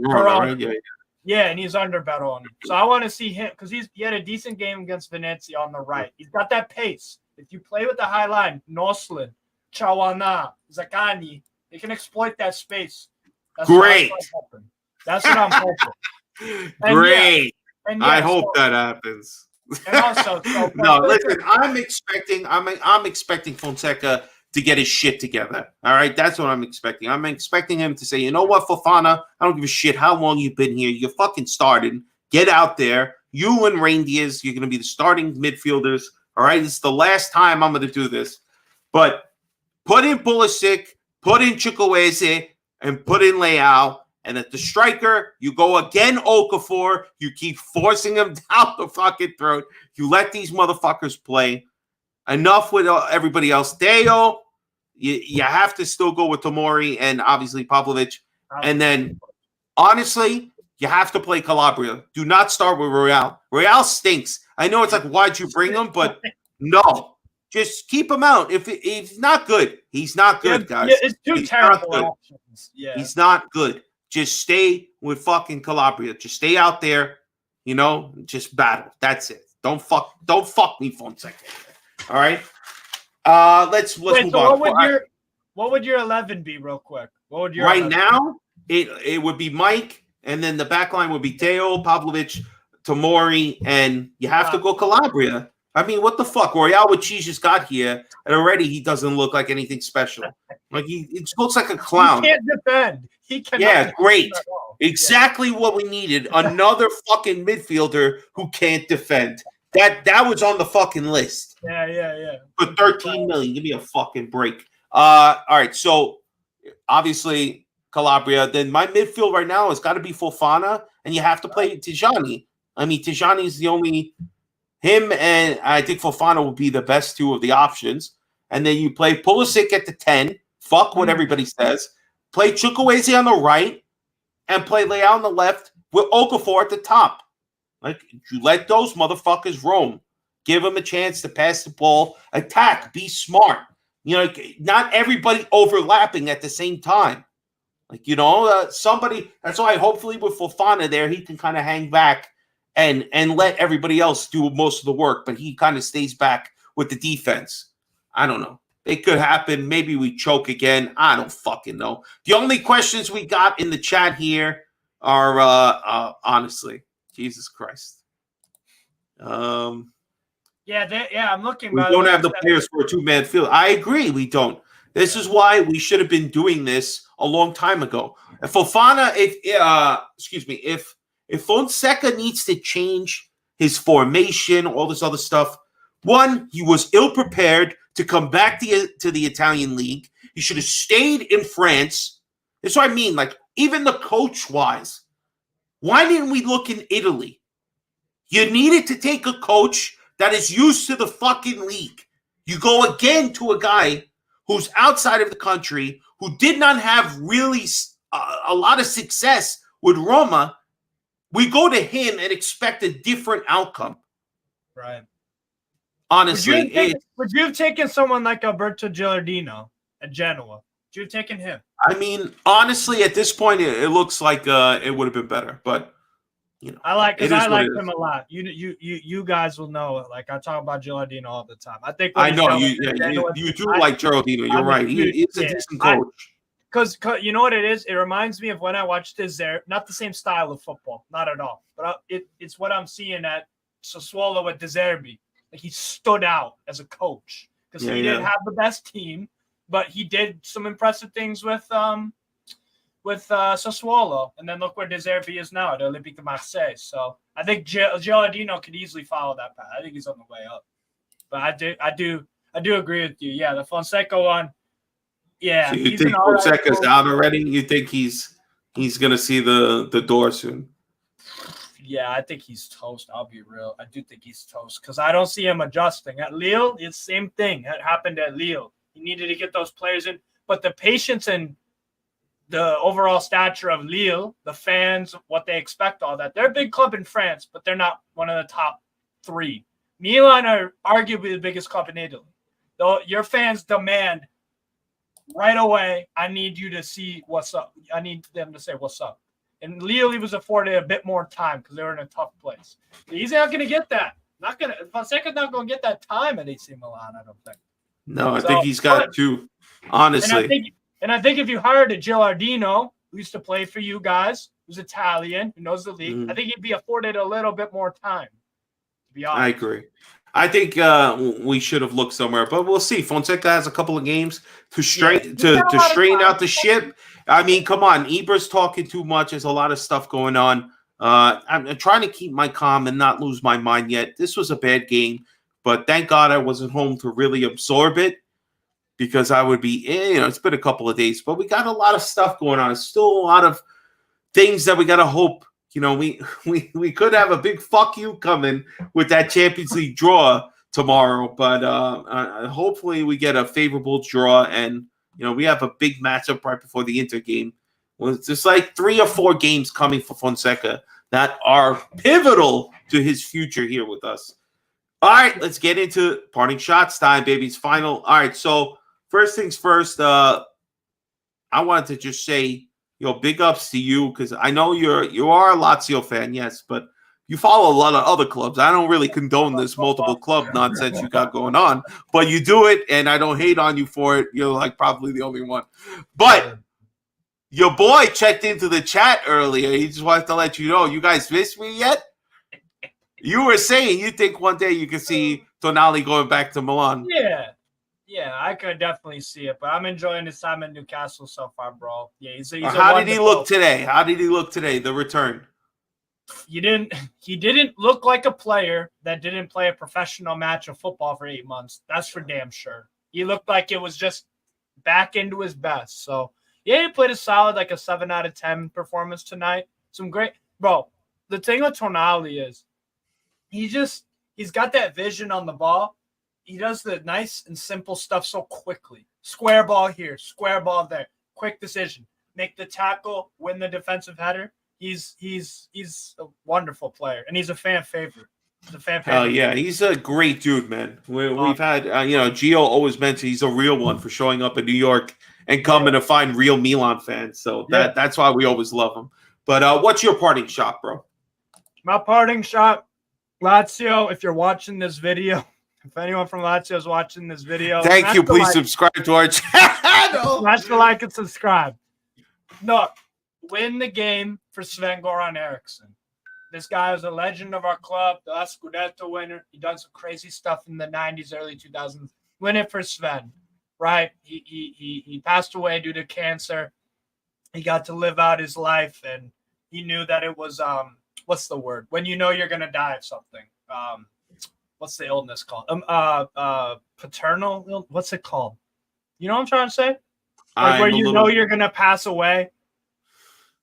Right? Yeah, and he's under Baroni. So I want to see him because he had a decent game against Venezia on the right. He's got that pace. If you play with the high line, Noslin, Chawana, Zaccagni, they can exploit that space. Great. That's what I'm hoping. Great. I hope that happens. And also, no, listen. I'm expecting Fonseca to get his shit together. All right, that's what I'm expecting. I'm expecting him to say, you know what, Fofana, I don't give a shit how long you've been here. You fucking started. Get out there. You and Reindeers, you're going to be the starting midfielders. All right, it's the last time I'm going to do this. But put in Pulisic, put in Chukwueze, and put in Leao. And at the striker, you go again Okafor. You keep forcing him down the fucking throat. You let these motherfuckers play. Enough with everybody else. Deo, you have to still go with Tomori and obviously Pavlovic. And then, honestly, you have to play Calabria. Do not start with Royale. Royale stinks. I know it's like, why'd you bring him? But no. Just keep him out. If he's not good, he's not good, guys. Yeah, it's two terrible options. Yeah. He's not good. Just stay with fucking Calabria. Just stay out there, just battle. That's it. Don't fuck me, Fonseca. All right. Let's move on. What would your 11 be, real quick? What would your right 11 now? It would be Mike, and then the back line would be Teo, Pavlovic, Tomori, and you have to go Calabria. I mean, what the fuck? Royale with Cheese just got here, and already he doesn't look like anything special. Like it looks like a clown. He can't defend. He cannot. Yeah, great. Exactly what we needed. Another fucking midfielder who can't defend. That was on the fucking list. Yeah. For 13 million. Give me a fucking break. All right, so obviously Calabria. Then my midfield right now has got to be Fofana, and you have to play Tijani. I mean, Tijani is the only him, and I think Fofana will be the best two of the options. And then you play Pulisic at the 10. Fuck what everybody says. Play Chukwueze on the right, and play Leao on the left with Okafor at the top. Like, you let those motherfuckers roam. Give them a chance to pass the ball. Attack. Be smart. Not everybody overlapping at the same time. Like, somebody. That's why hopefully with Fofana there, he can kind of hang back and let everybody else do most of the work. But he kind of stays back with the defense. I don't know. It could happen. Maybe we choke again. I don't fucking know. The only questions we got in the chat here are, honestly, Jesus Christ. I'm looking. We don't have the players for a two-man field. I agree, we don't. This is why we should have been doing this a long time ago. If Fofana, if Fonseca needs to change his formation, all this other stuff, one, he was ill-prepared to come back to the Italian league. He should have stayed in France. That's what I mean. Like, even the coach-wise, why didn't we look in Italy? You needed to take a coach that is used to the fucking league. You go again to a guy who's outside of the country, who did not have really a lot of success with Roma. We go to him and expect a different outcome. Right. Honestly. Would you have taken someone like Alberto Gilardino at Genoa? Would you have taken him? I mean, honestly, at this point, it looks like it would have been better. But, I like him a lot. You guys will know. Like, I talk about Gilardino all the time. I think. I know you do like Gilardino. You're right. He's a decent coach. Because you know what it is? It reminds me of when I watched there. Not the same style of football, not at all. But it's what I'm seeing at Sassuolo with De Zerbi. Like, he stood out as a coach because he didn't have the best team, but he did some impressive things with Sassuolo. And then look where De Zerbi is now at Olympique de Marseille. So I think Gilardino could easily follow that path. I think he's on the way up. But I do agree with you. Yeah, the Fonseca one. Yeah. So you think Fonseca's out already? You think he's gonna see the door soon? Yeah, I think he's toast. I'll be real. I do think he's toast because I don't see him adjusting. At Lille, it's the same thing that happened at Lille. He needed to get those players in, but the patience and the overall stature of Lille, the fans, what they expect, all that. They're a big club in France, but they're not one of the top 3. Milan are arguably the biggest club in Italy. Though your fans demand right away, I need you to see what's up. I need them to say what's up. And Lille, he was afforded a bit more time because they were in a tough place. But he's not going to get that. Fonseca's not going to get that time at AC Milan, I don't think. No, I think he's got to, honestly. And I think if you hired a Gilardino, who used to play for you guys, who's Italian, who knows the league, I think he'd be afforded a little bit more time, to be honest. I agree. I think we should have looked somewhere, but we'll see. Fonseca has a couple of games to straighten out the ship. I mean, come on. Eber's talking too much. There's a lot of stuff going on. I'm trying to keep my calm and not lose my mind yet. This was a bad game, but thank God I wasn't home to really absorb it because I would be, it's been a couple of days, but we got a lot of stuff going on. It's still a lot of things that we got to hope. We could have a big fuck you coming with that Champions League draw tomorrow, but hopefully we get a favorable draw and, we have a big matchup right before the Inter game. Well, it's just like 3 or 4 games coming for Fonseca that are pivotal to his future here with us. All right, let's get into parting shots time, baby. It's final. All right, so first things first, I wanted to just say, big ups to you because I know you are a Lazio fan, yes, but you follow a lot of other clubs. I don't really condone this multiple club nonsense you got going on, but you do it, and I don't hate on you for it. You're like probably the only one. But your boy checked into the chat earlier. He just wanted to let you know, you guys missed me yet? You were saying you think one day you can see Tonali going back to Milan. Yeah, I could definitely see it, but I'm enjoying his time in Newcastle so far, bro. Yeah, he's How did he look today? The return? He didn't look like a player that didn't play a professional match of football for 8 months. That's for damn sure. He looked like it was just back into his best. So, yeah, he played a solid, like a 7 out of 10 performance tonight. Some great, bro. The thing with Tonali is he's got that vision on the ball. He does the nice and simple stuff so quickly. Square ball here, square ball there. Quick decision. Make the tackle, win the defensive header. He's a wonderful player, and he's a fan favorite. Oh, yeah. He's a great dude, man. We've had, Gio always mentioned he's a real one for showing up in New York and coming to find real Milan fans. So that's why we always love him. But what's your parting shot, bro? My parting shot, Lazio, if you're watching this video, if anyone from Lazio is watching this video, thank you. Please subscribe to our channel. Smash the like and subscribe. Look, win the game for Sven-Goran Eriksson. This guy is a legend of our club, the Scudetto winner. He done some crazy stuff in the 90s, early 2000s. Win it for Sven, right? He passed away due to cancer. He got to live out his life, and he knew that it was what's the word? When you know you're gonna die of something. What's the illness called? Paternal. What's it called? You know what I'm trying to say? Like where you know you're gonna pass away,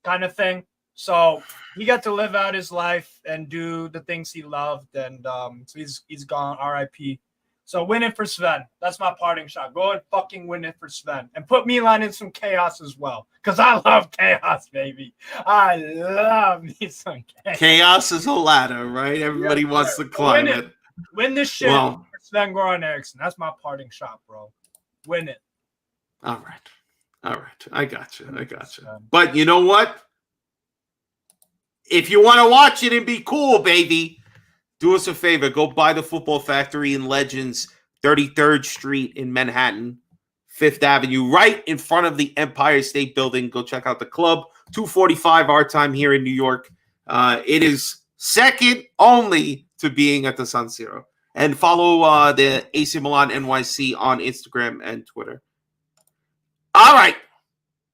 kind of thing. So he got to live out his life and do the things he loved, and so he's gone. R.I.P. So win it for Sven. That's my parting shot. Go and fucking win it for Sven, and put Milan in some chaos as well, because I love chaos, baby. I love me some chaos. Chaos is a ladder, right? Everybody wants to climb it. Win this shit for Sven-Goran Eriksson. That's my parting shot, bro. Win it. All right. I got you. But you know what? If you want to watch it and be cool, baby, do us a favor. Go buy the Football Factory in Legends, 33rd Street in Manhattan. Fifth Avenue, right in front of the Empire State Building. Go check out the club. 2:45 our time here in New York. It is second only to being at the San Siro. And follow the AC Milan NYC on Instagram and Twitter. All right.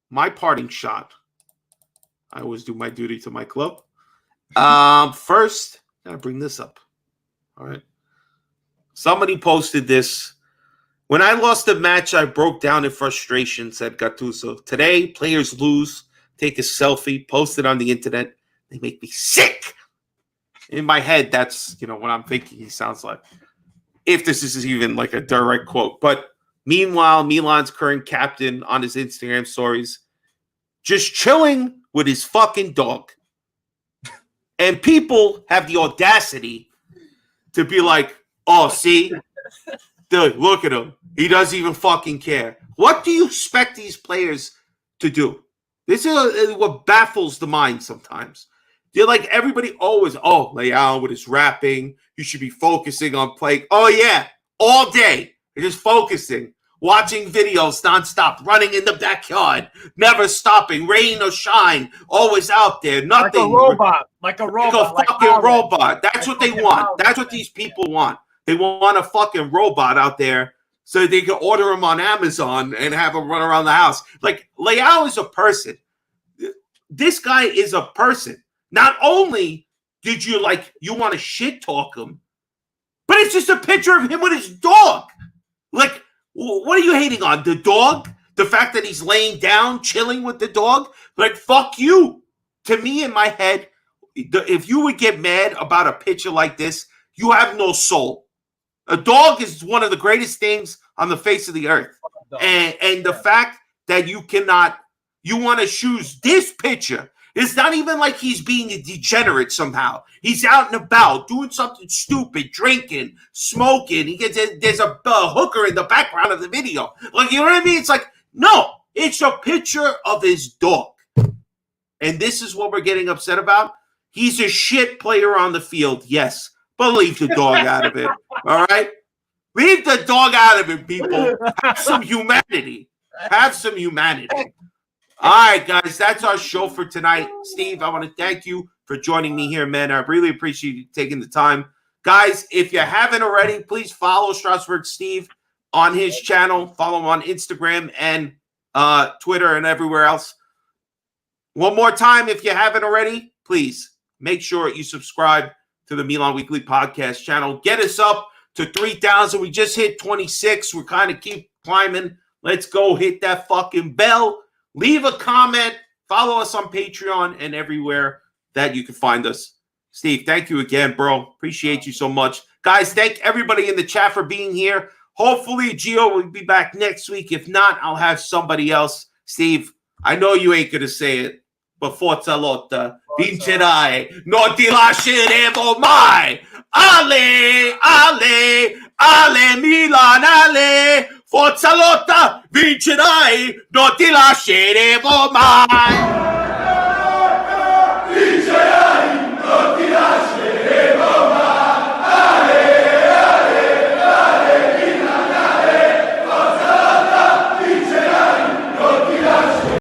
My parting shot. I always do my duty to my club. First, gotta bring this up. All right. Somebody posted this. When I lost the match, I broke down in frustration, said Gattuso. Today, players lose, take a selfie, post it on the internet. They make me sick. In my head, that's, what I'm thinking he sounds like. If this is even like a direct quote. But meanwhile, Milan's current captain on his Instagram stories, just chilling with his fucking dog. And people have the audacity to be like, oh, see? Dude, look at him. He doesn't even fucking care. What do you expect these players to do? This is what baffles the mind sometimes. They're like everybody always, Leao with his rapping. You should be focusing on playing. Oh, yeah. All day. They're just focusing. Watching videos nonstop. Running in the backyard. Never stopping. Rain or shine. Always out there. Nothing. Like a robot. Like a fucking robot. That's what they want. That's what these people want. They want a fucking robot out there so they can order them on Amazon and have them run around the house. Like, Leao is a person. This guy is a person. Not only did you want to shit talk him, but it's just a picture of him with his dog. Like, what are you hating on? The dog? The fact that he's laying down, chilling with the dog? Like, fuck you. To me, in my head, if you would get mad about a picture like this, you have no soul. A dog is one of the greatest things on the face of the earth. And the fact that you want to choose this picture, it's not even like he's being a degenerate somehow. He's out and about doing something stupid, drinking, smoking. There's a hooker in the background of the video. Like, you know what I mean? It's like, no, it's a picture of his dog. And this is what we're getting upset about. He's a shit player on the field, yes. But leave the dog out of it, all right? Leave the dog out of it, people. Have some humanity. Have some humanity. All right, guys, that's our show for tonight. Steve, I want to thank you for joining me here, man. I really appreciate you taking the time. Guys, if you haven't already, please follow Strasburg Steve on his channel. Follow him on Instagram and Twitter and everywhere else. One more time, if you haven't already, please make sure you subscribe to the Milan Weekly Podcast channel. Get us up to 3,000. We just hit 26. We're kind of keep climbing. Let's go hit that fucking bell. Leave a comment. Follow us on Patreon and everywhere that you can find us. Steve, thank you again, bro. Appreciate you so much. Guys, thank everybody in the chat for being here. Hopefully, Gio will be back next week. If not, I'll have somebody else. Steve, I know you ain't going to say it, but Forza Lotta, vincerai, non ti lasceremo mai. Ale, ale, ale, Milan, ale. Forza Lotta, vincerai, non ti lasceremo mai. Vincerai!